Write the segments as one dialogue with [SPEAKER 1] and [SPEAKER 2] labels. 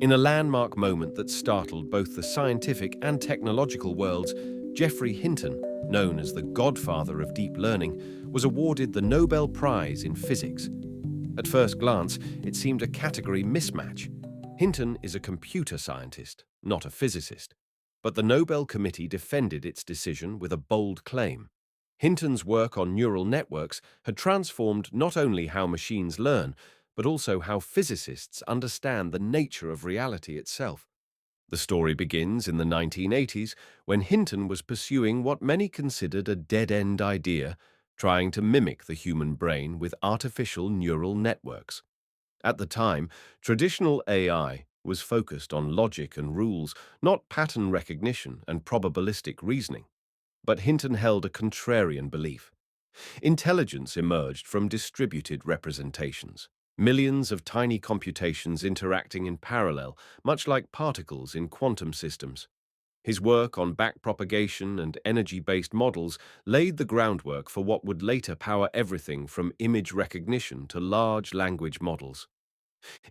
[SPEAKER 1] In a landmark moment that startled both the scientific and technological worlds, Geoffrey Hinton, known as the Godfather of Deep Learning, was awarded the Nobel Prize in Physics. At first glance, it seemed a category mismatch. Hinton is a computer scientist, not a physicist. But the Nobel Committee defended its decision with a bold claim. Hinton's work on neural networks had transformed not only how machines learn, but also how physicists understand the nature of reality itself. The story begins in the 1980s when Hinton was pursuing what many considered a dead-end idea, trying to mimic the human brain with artificial neural networks. At the time, traditional AI was focused on logic and rules, not pattern recognition and probabilistic reasoning. But Hinton held a contrarian belief. Intelligence emerged from distributed representations, millions of tiny computations interacting in parallel, much like particles in quantum systems. His work on backpropagation and energy-based models laid the groundwork for what would later power everything from image recognition to large language models.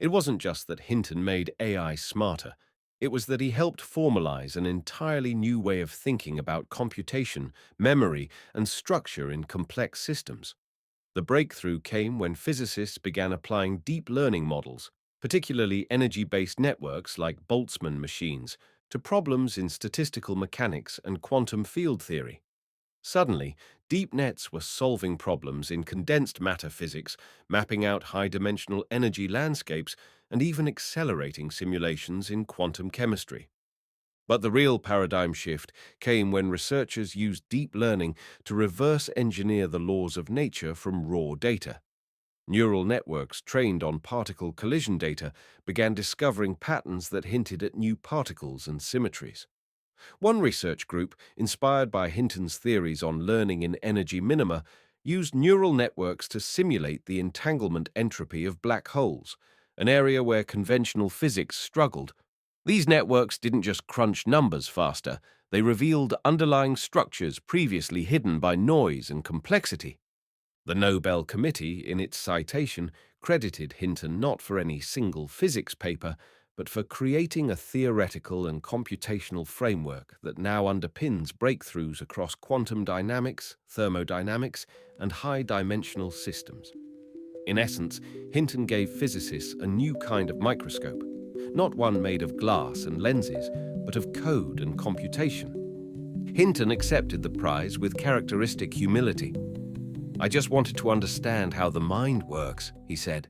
[SPEAKER 1] It wasn't just that Hinton made AI smarter. It was that he helped formalize an entirely new way of thinking about computation, memory, and structure in complex systems. The breakthrough came when physicists began applying deep learning models, particularly energy-based networks like Boltzmann machines, to problems in statistical mechanics and quantum field theory. Suddenly, deep nets were solving problems in condensed matter physics, mapping out high-dimensional energy landscapes, and even accelerating simulations in quantum chemistry. But the real paradigm shift came when researchers used deep learning to reverse engineer the laws of nature from raw data. Neural networks trained on particle collision data began discovering patterns that hinted at new particles and symmetries. One research group, inspired by Hinton's theories on learning in energy minima, used neural networks to simulate the entanglement entropy of black holes, an area where conventional physics struggled. These networks didn't just crunch numbers faster, they revealed underlying structures previously hidden by noise and complexity. The Nobel Committee, in its citation, credited Hinton not for any single physics paper, but for creating a theoretical and computational framework that now underpins breakthroughs across quantum dynamics, thermodynamics, and high-dimensional systems. In essence, Hinton gave physicists a new kind of microscope, not one made of glass and lenses, but of code and computation. Hinton accepted the prize with characteristic humility. "I just wanted to understand how the mind works," he said.